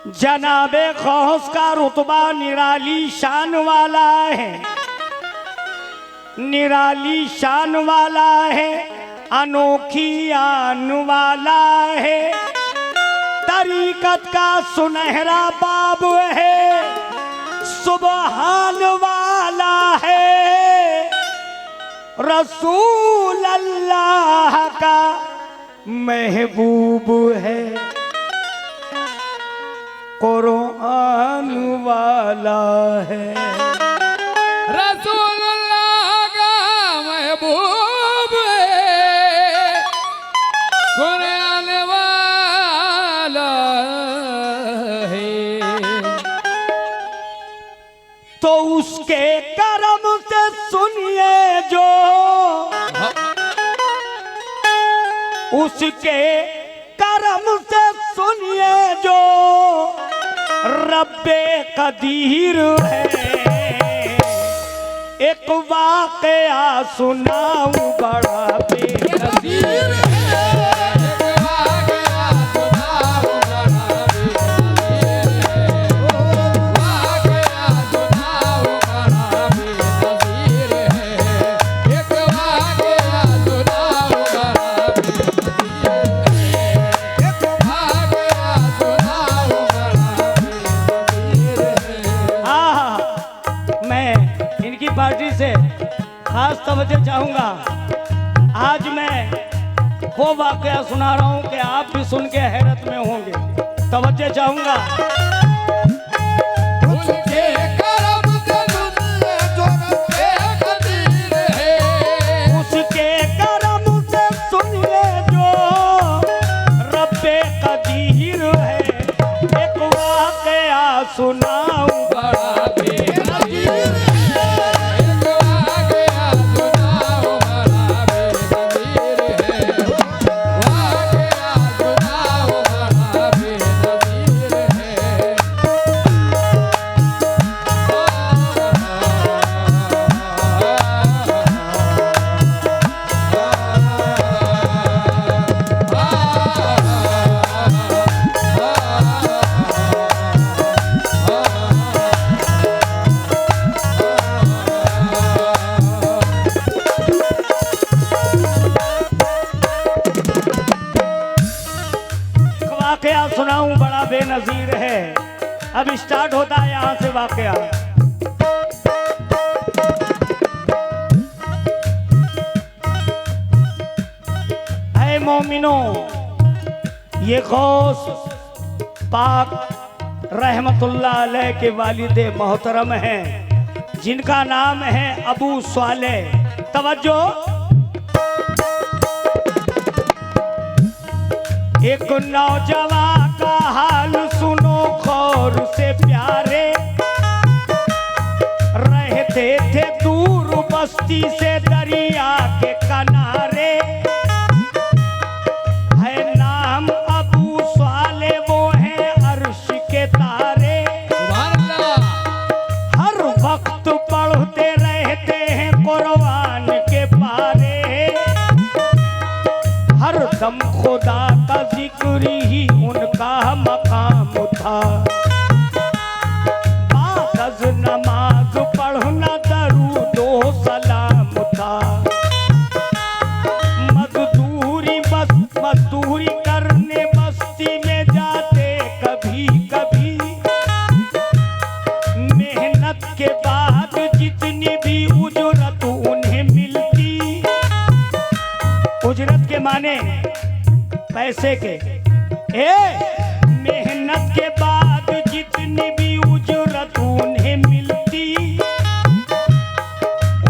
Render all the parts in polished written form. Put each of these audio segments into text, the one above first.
जनाबे खौस का रुतबा निराली शान वाला है, निराली शान वाला है, अनोखी आन वाला है, तरीकत का सुनहरा बाब है, सुबहान वाला है, रसूल अल्लाह का महबूब है, कुरान वाला है, रसूल अल्लाह का महबूब है, कुरान वाला है। तो उसके करम से सुनिए जो, उसके करम से सुनिए जो रब्बे कदीर है। एक वाक़या सुनाऊं बड़ा बेनज़ीर है। पार्टी से खास तवज्जो चाहूंगा। आज मैं वो वाकया सुना रहा हूं कि आप भी सुन के हैरत में होंगे। तवज्जो चाहूंगा। उसके करम से सुनिए जो रब्बे कदीर है, उसके करम से सुनिए जो रब्बे कदीर है। एक वाकया सुनाऊं बड़ा बेनज़ीर है। वाकया सुनाऊं बड़ा बेनज़ीर है। अब स्टार्ट होता है यहां से वाकया। ऐ मोमिनो, ये गौस पाक रहमतुल्लाह अलैह के वालिदे मोहतरम हैं, जिनका नाम है अबू स्वालेह। तवज्जो, एक नौजवान का हाल सुनो गौर से प्यारे। रहते थे दूर बस्ती से दरिया के किनारे। है नाम अबू स्वाले, वो है अर्श के तारे। हर वक्त पढ़ते रहते हैं कुरान के पारे। हर दम खुदा का जिक्र ही उनका मकाम था। बाक़ज़ नमाज पढ़ना दरूदो सलाम था। मजदूरी करने बस्ती में जाते कभी कभी। मेहनत के बाद जितनी भी उजरत उन्हें मिलती, उजरत के माने पैसे के, मेहनत के बाद जितनी भी उजरत उन्हें मिलती,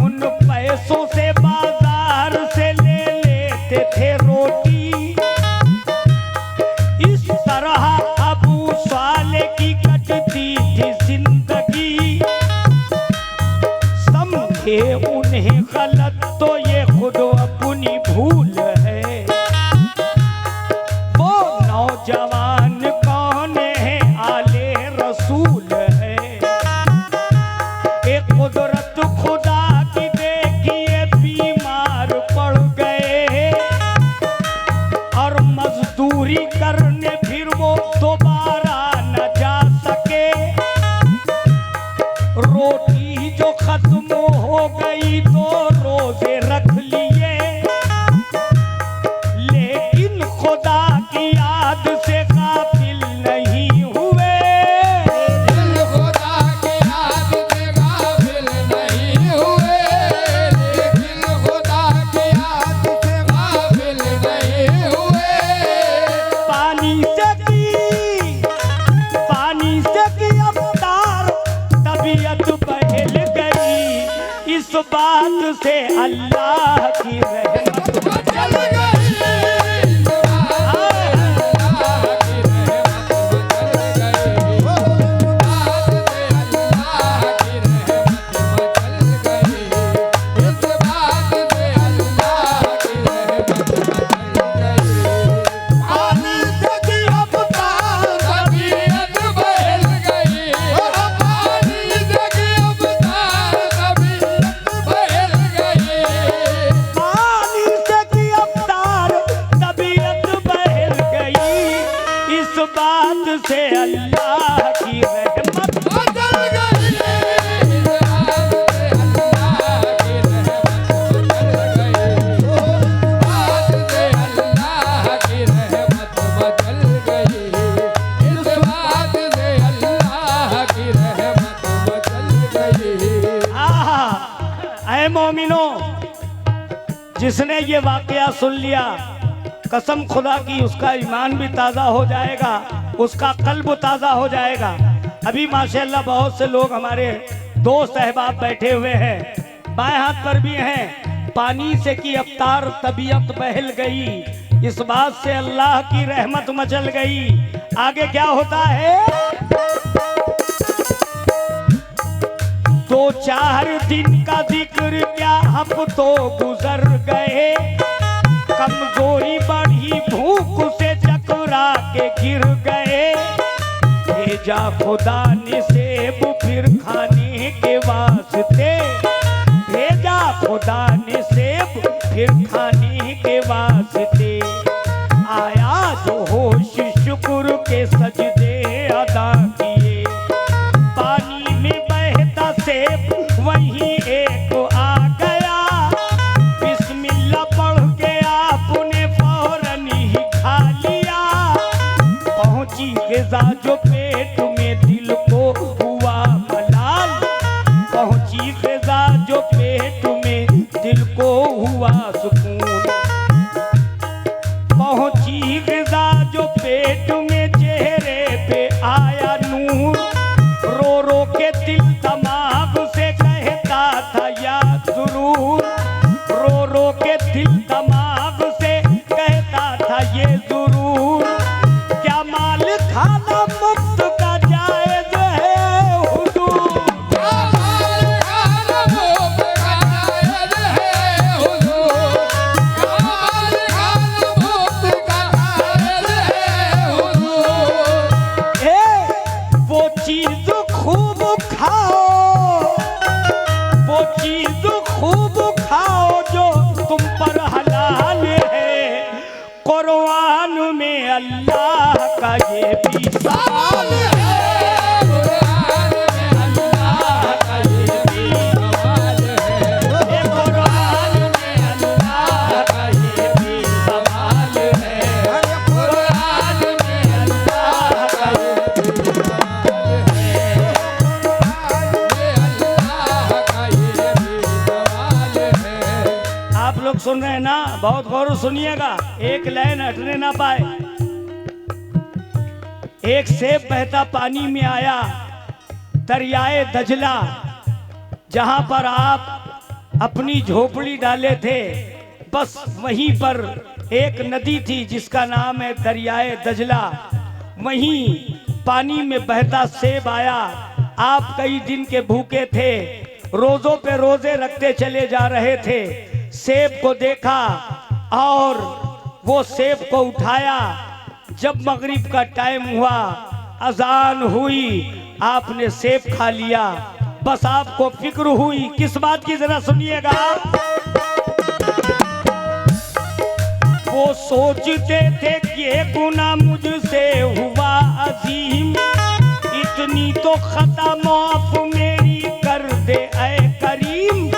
उन पैसों से बाजार से ले लेते थे रोटी। इस तरह अबू स्वाले की कटती थी जिंदगी। समझे उन्हें गलत तो ये खुद अपनी भूल है। वो नौजवान से अल्लाह की रहमत मचल गई। इस बात से अल्लाह की रहमत मचल गई। पानी से की अवतार तबीयत बहल गई। पानी से की अवतार तबीयत बहल गई। पानी से की अवतार तबीयत बहल गई। इस बात से अल्लाह की रहमत मचल गई। इस बात से अल्लाह की रहमत मचल गई। बात से अल्लाह की रहमत मचल गई। इस बात से अल्लाह की रहमत मचल गई। आहा, ऐ मोमिनो, जिसने ये वाकया सुन लिया, कसम खुदा की उसका ईमान भी ताज़ा हो जाएगा, उसका कल्ब ताज़ा हो जाएगा। अभी माशाल्लाह बहुत से लोग हमारे दोस्त अहबाब बैठे हुए हैं, बाएं हाथ पर भी हैं। पानी से की अवतार तबीयत बहल गई, इस बात से अल्लाह की रहमत मचल गई। आगे क्या होता है? 2-4 दिन का जिक्र क्या हफ्तों गुजर गए। कमजोरी बढ़ी, भूख से चकरा के गिर गए। भेजा खुदा ने सेब फिर खाने के वास्ते। भेजा खुदा ने सेब फिर खाने के वास्ते। आया जो होश शुक्र के सजदे अदा किए। पानी में बहता सेब वहीं एक आ गया। बिस्मिल्लाह पढ़ के आपने फौरन ही खा लिया। पहुंची ग़िज़ा जो पेट में, दिल को हुआ मलाल। पहुंची ग़िज़ा जो पेट में, दिल को हुआ सुकून। पहुंची ग़िज़ा जो पेट में, चेहरे पे आया नूर। रो रो के दिल दिमाग से कहता था या ज़रूर। रो रो के दिल दिमाग से कहता था ये ज़रूर। क्या माल खाना मुफ्त का जायज़ है हुजूर? कमाल खाना मुफ्त का जायज़ है हुजूर। कमाल खाना मुफ्त का जायज़ है हुजूर। वो चीज खूब खाओ, वो चीज खूब खाओ जो तुम पर हलाल है। कुरान में अल्लाह का ये भी सवाल है। कुरान में अल्लाह का ये भी सवाल है। कुरान में अल्लाह का ये भी सवाल है। कुरान में अल्लाह का ये भी सवाल है। आप लोग सुन रहे हैं ना? बहुत गौर से सुनिएगा, एक लाइन हटने ना पाए। एक सेब बहता पानी में आया, दरियाए दजला, जहां पर आप अपनी झोपड़ी डाले थे, बस वहीं पर एक नदी थी जिसका नाम है दरियाए दजला। वहीं पानी में बहता सेब आया। आप कई दिन के भूखे थे, रोजों पे रोजे रखते चले जा रहे थे। सेब को देखा और वो सेब को उठाया। जब मगरिब का टाइम हुआ, अजान हुई, आपने सेब खा लिया। बस आपको फिक्र हुई किस बात की, जरा सुनिएगा। वो सोचते थे कि ये गुनाह मुझसे हुआ अजीम। इतनी तो खता माफ मेरी कर दे ऐ करीम।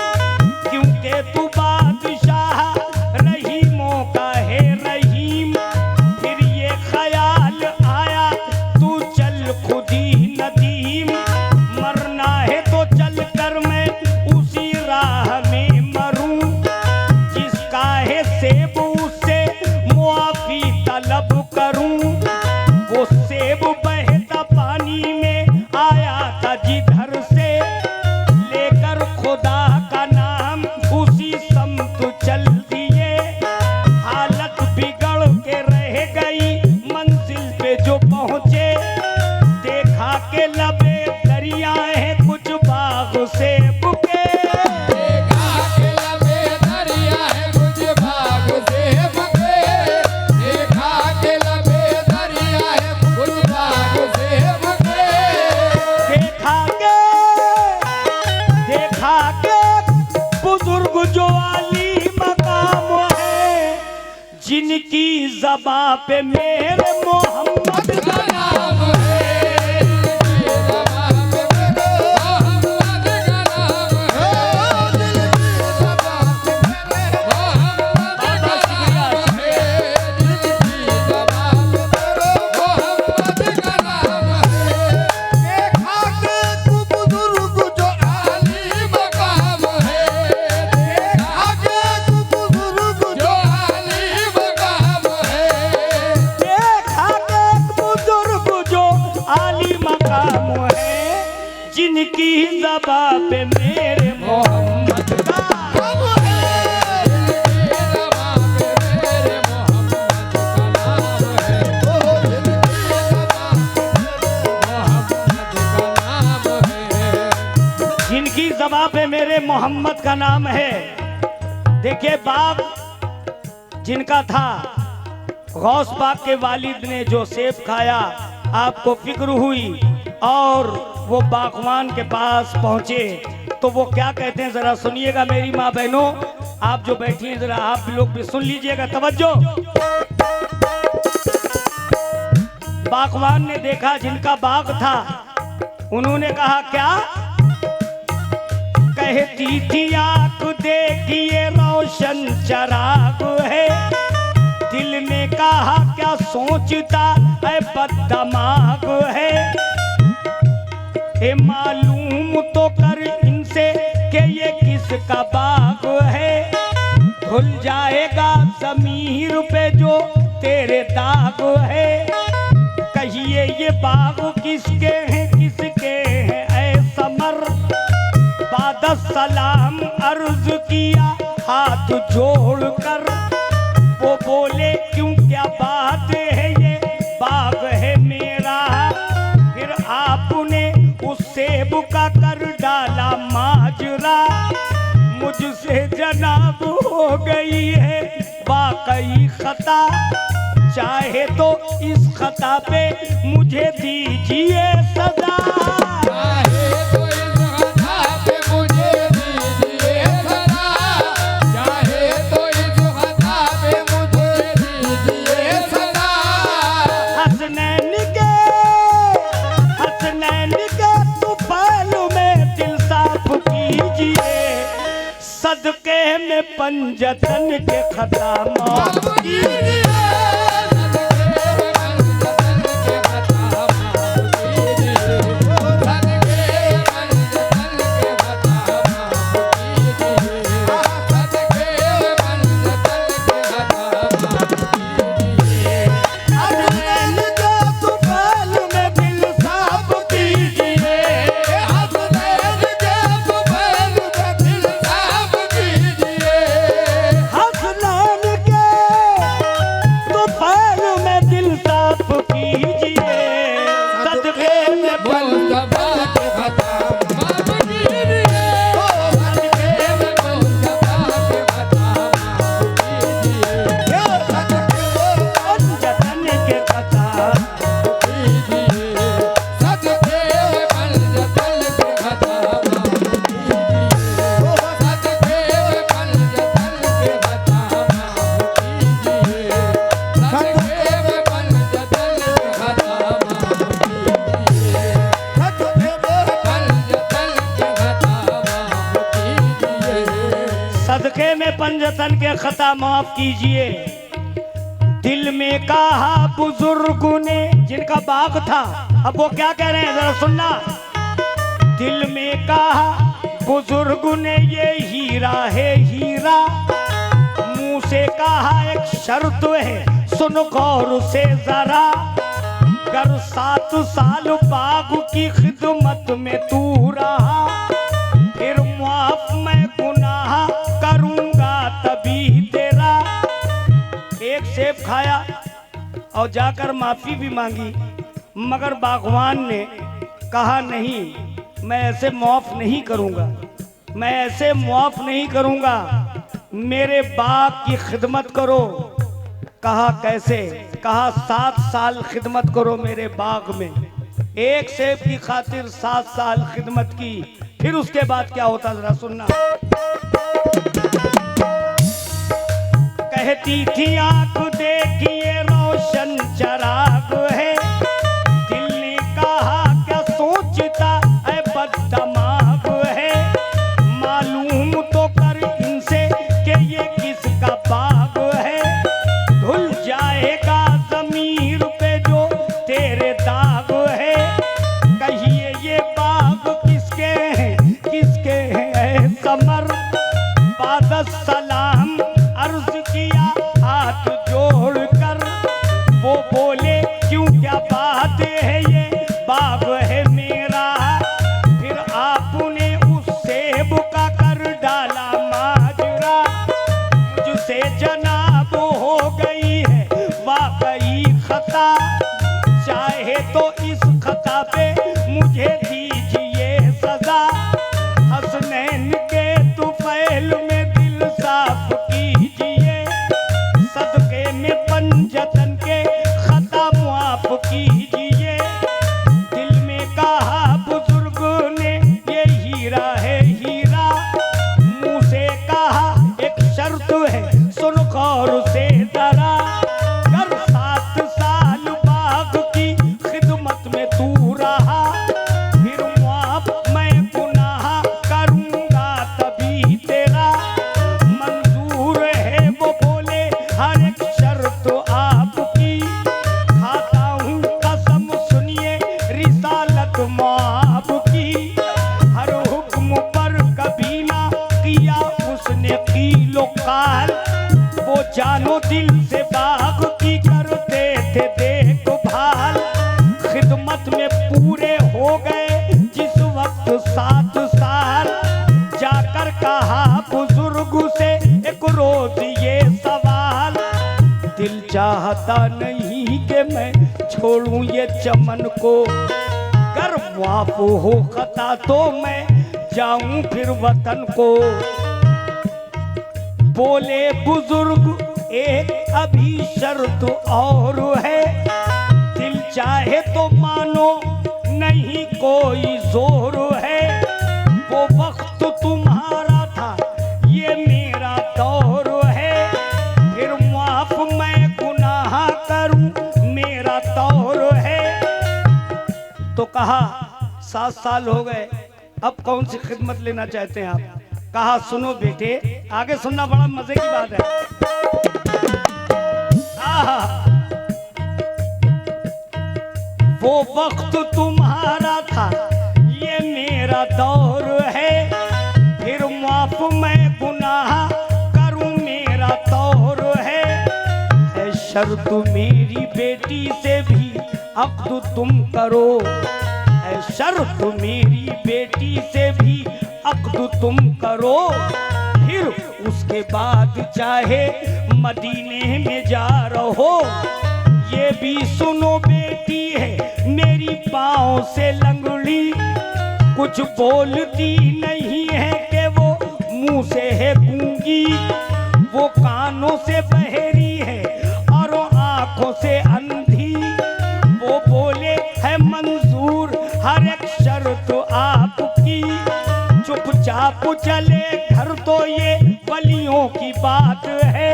क्योंकि तू बादशाह रहीमों का है रहीम। फिर ये ख्याल आया तू चल खुद ही नदीम। मरना है तो चल कर मैं उसी राह में मरूं। जिसका है सेब उससे मुआफी तलब करूं। वो सेब बहता पानी में आया था जिधर से, लेकर खुदा का नाम उस जिनकी ज़बां पे मेरे मोहम्मद का नाम है, जिनकी ज़बां पे मेरे मोहम्मद का नाम है, जिनकी ज़बां पे मेरे मोहम्मद का नाम है, जिनकी ज़बां पे मेरे मोहम्मद का नाम है। देखा के तू बुजुर्ग जो आली मकाम है, देखा के तू बुजुर्ग जो आली मकाम है। देखा के बुजुर्ग जो आली मकाम है, जिनकी ज़बां पे मेरे मोहम्मद का नाम है, जिनकी ज़बां पे मेरे मोहम्मद का नाम है, जिनकी ज़बां पे जिनकी ज़बां पे मेरे मोहम्मद का नाम है। देखिए बाग जिनका था, गौस पाक के वालिद ने जो सेब खाया, आपको फिक्र हुई और वो बागवान के पास पहुंचे तो वो क्या कहते हैं जरा सुनिएगा मेरी माँ बहनों, आप जो बैठी हैं जरा आप लोग भी सुन लीजिएगा, तवज्जो। बागवान ने देखा जिनका बाग था, उन्होंने कहा क्या? कहती थी आंख देखिए रोशन चराग है, दिल में कहा क्या सोचता है बददिमाग है। ए मालूम तो कर इनसे कि ये किसका बाग है, धुल जाएगा ज़मीर पे जो तेरे दाग है। कहिए ये बाग किसके हैं किसके हैं ऐ समर, बाद सलाम अर्ज किया हाथ जोड़कर। वो बोले क्यों क्या बात है ये बाग है मेरा, फिर आपने उस सेब का कर डाला माजरा। मुझसे जनाब हो गई है वाकई खता, चाहे तो इस खता पे मुझे दीजिए सजा। चाहे तो इस खता पे मुझे दीजिए सजा, चाहे तो इस खता पे मुझे दीजिए सजा। हसनैन के तुफैल में दिल साफ कीजिए, सदके में पंजतन के खता माफ कीजिए। हसनैन के तुफैल में दिल साफ कीजिए, हसनैन के तुफैल में दिल साफ कीजिए, सदके में पंजतन के खता। सदके में पंजतन के खता माफ कीजिए। दिल में कहा बुजुर्ग ने, जिनका बाग था, अब वो क्या कह रहे हैं जरा सुनना। दिल में कहा बुजुर्ग ने ये हीरा है हीरा, मुंह से कहा एक शर्त है सुन गौर से जरा। कर 7 साल बाग की खिदमत में तू रहा, फिर माफ मैं गुनाह करूंगा तभी तेरा। एक सेब खाया और जाकर माफी भी मांगी, मगर बागवान ने कहा नहीं मैं ऐसे माफ नहीं करूंगा, मैं ऐसे माफ नहीं करूंगा, मेरे बाग की खिदमत करो। कहा कैसे? कहा 7 साल खिदमत करो मेरे बाग में। एक सेब की खातिर 7 साल खिदमत की, फिर उसके बाद क्या होता जरा सुनना। कहती थी आंख देखिए रोशन चराग है। दिल ने कहा क्या सोचता है बददिमाग है। मालूम तो कर इनसे कि ये किसका बाग है। धुल जाएगा ज़मीर पे जो तेरे दाग है। कहिए ये बाग किसके हैं, किसके हैं समर। बाद सलाम अर्ज किया हाथ जोड़कर। वो बोले क्यों क्या बात है, ये बाग है मेरा। फिर आपने उस सेब का कर डाला माजरा। मुझसे जनाब हो गई है वाकई खता। चाहे तो इस खता पे मुझे दीजिए सजा। हसनैन के तुफैल में दिल साफ कीजिए। सदके में पंजतन के खता मुआफ कीजिए। दिल में कहा बुजुर्ग ने ये हीरा है हीरा। मुंह से कहा एक शर्त है सुन गौर से जरा। कर 7 साल बाग की खिदमत में तू रहा। फिर मुआफ मैं गुनाह करूंगा तभी तेरा। मंजूर है वो बोले हर एक शर्त आपकी। खाता हूँ कसम सुनिए रिसालत माफ की। हर हुक्म पर कभी ना किया उसने कीलो काल। वो जानो दिल से बाग की करते थे देखभाल। खिदमत में पूरे हो गए जिस वक्त 7 साल। जाकर कहा बुजुर्ग से एक रोज ये सवाल। दिल चाहता नहीं कि मैं छोड़ूं ये चमन को। कर माफ हो खता तो मैं जाऊं फिर वतन को। बोले बुजुर्ग एक अभी शर्त और है। दिल चाहे तो मानो नहीं कोई जोर है। वो वक्त तुम्हारा था ये मेरा दौर है। फिर माफ मैं गुनाह करूं मेरा दौर है। तो कहा 7 साल हो गए अब कौन सी खिदमत लेना चाहते हैं आप। कहा सुनो बेटे आगे सुनना बड़ा मजे की बात है। आहा, वो वक्त तुम्हारा था ये मेरा दौर है। फिर माफ मैं गुनाह करूं मेरा दौर है। शर्त मेरी बेटी से भी अक्द तुम करो। है शर्त मेरी बेटी से भी अक्द तुम करो। फिर उसके बाद चाहे मदीने में जा रहो। ये भी सुनो बेटी है मेरी पाँव से लंगड़ी। कुछ बोलती नहीं है कि वो मुंह से है गूंगी। वो कानों से बहरी है और आंखों से अंधी। वो बोले है मंजूर हर एक शर्त आपकी। चुपचाप चले घर तो ये वलियों की बात है।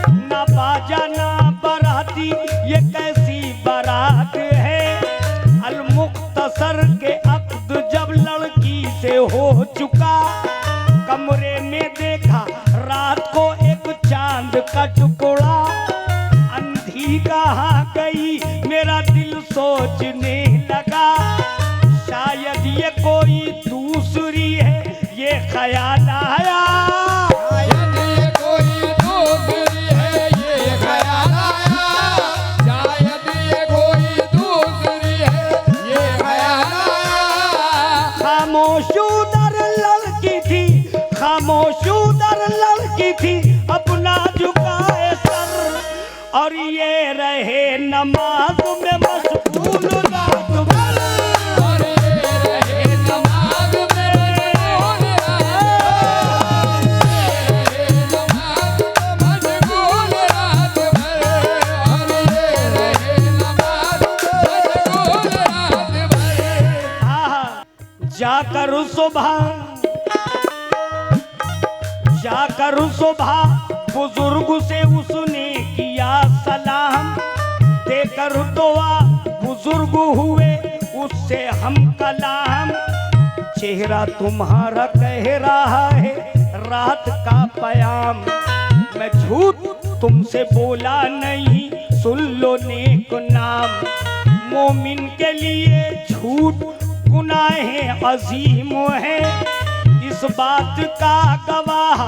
ना बाजा ना बाराती ये कैसी बारात है। अल मुख्तसर के अक्द जब लड़की से हो चुका। कमरे में देखा रात को एक चांद का टुकड़ा। अंधी कहाँ गई मेरा दिल सोचने लगा। शायद ये कोई दूसरी है ये ख्याल आया। शायद ये कोई दूसरी है ये ख्याल आया। शायद ये कोई दूसरी है ये ख्याल आया। खामोश उधर लड़की थी, खामोश उधर लड़की थी अपना झुकाए सर। और ये रहे नमाज में मशगूल रात भर। और ये रहे नमाज में मशगूल रात भर। और ये रहे नमाज मशगूल रात भर। आहा, जाकर सुबह बुजुर्ग से उसने किया का सलाम देकर दुआ बुजुर्ग हुए उससे हम कलाम। चेहरा तुम्हारा कह रहा है रात का पयाम। मैं झूठ तुमसे बोला नहीं सुन लो नेक नाम। मोमिन के लिए झूठ गुनाह अजीम है इस बात का गवाह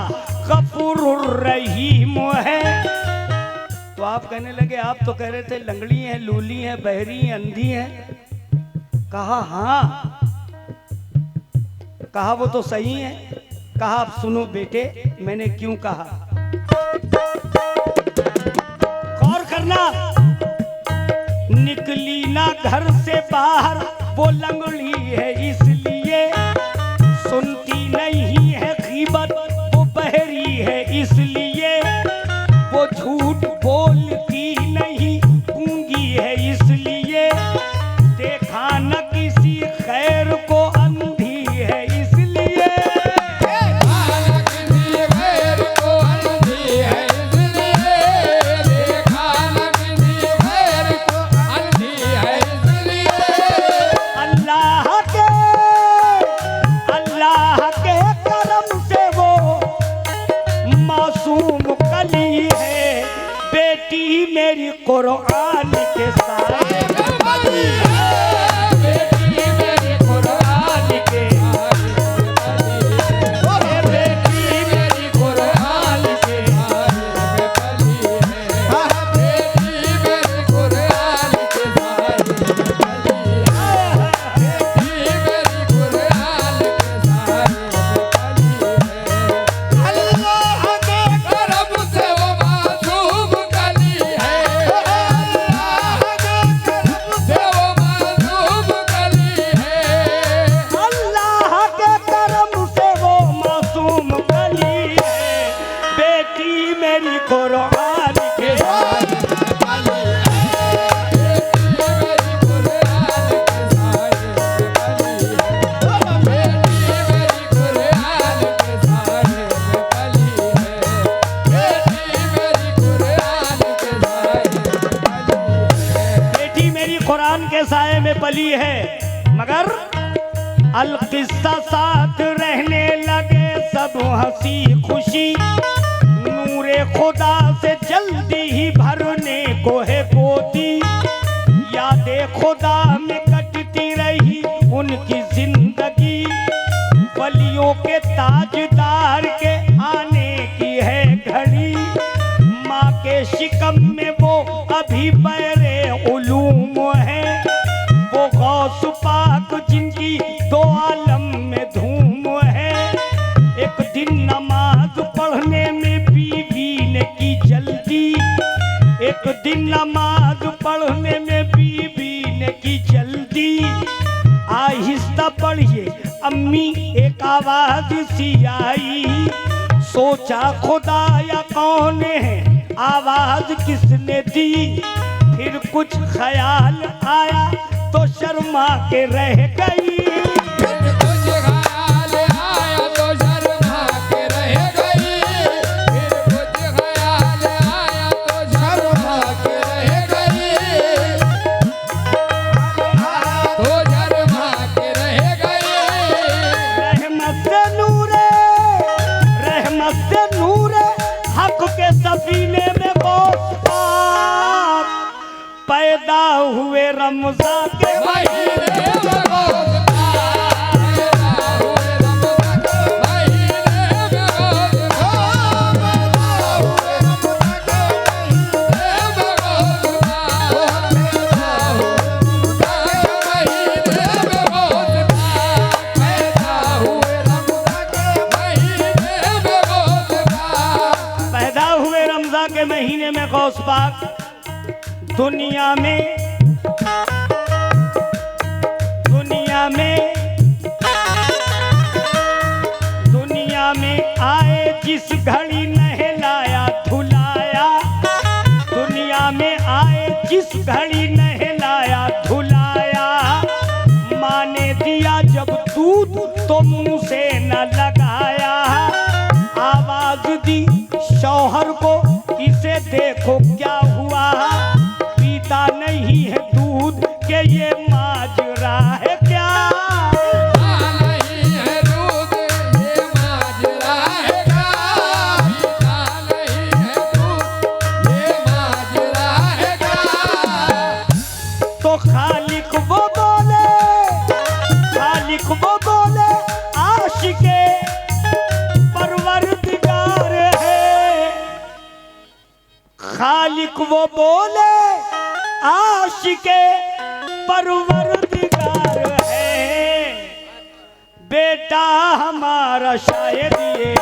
गफूरुर रहीम है। तो आप कहने लगे आप तो कह रहे थे लंगड़ी हैं लूली हैं बहरी हैं अंधी हैं। कहा हाँ, कहा वो तो सही है। कहा आप सुनो बेटे मैंने क्यों कहा, गौर करना। निकली ना घर से बाहर वो लंगड़ी है इसलिए, सुनती नहीं है गीबत वो बहरी है इसलिए, वो झूठ बोलती नहीं गूंगी है इसलिए, देखा न किसी खैर को अंधी है इसलिए। अल्लाह के करम से वो मासूम कली है, बेटी मेरी कुरान के साए में पली है, बेटी मेरी कुरान के, बेटी मेरी कुरान के, कुरान के साए में पली है। मगर अल किस्सा साथ रहने लगे सब हंसी खुशी, नूरे खुदा से जल्दी ही भरने को है गोदी, यादें खुदा में कटती रही उनकी जिंदगी, वलियों के ताजदार के आने की है घड़ी, माँ के शिकम में वो अभी बहरे उलूम है, वो गौस पाक जिनकी दो आलम में धूम है। एक दिन नमाज पढ़ने में बीवी ने की जल्दी, एक दिन नमाज पढ़ने में बीवी ने की जल्दी, आहिस्ता पढ़िए अम्मी एक आवाज सी आई, सोचा खुदा या कौन है आवाज किसने दी, फिर कुछ ख्याल आया तो शर्मा के रह गई, सफीने में पैदा हुए रमज़ान के महीने में गौस पाक दुनिया में आए जिस घड़ी नहलाया धुलाया, दुनिया में आए जिस घड़ी नहलाया धुलाया, माँ ने दिया जब दूध तो मुंह से न लगाया, आवाज दी शौहर को, इसे देखो क्या हुआ, पीता नहीं है दूध के ये माजरा है क्या। नहीं है दूध ये माजरा है क्या, पीता नहीं है दूध ये माजरा है क्या। तो खालिक वो बोले, खालिक वो बोले आशिके परवरदिगार है। खालिक वो बोले आशिके परवरदिगार है। बेटा हमारा शायद ये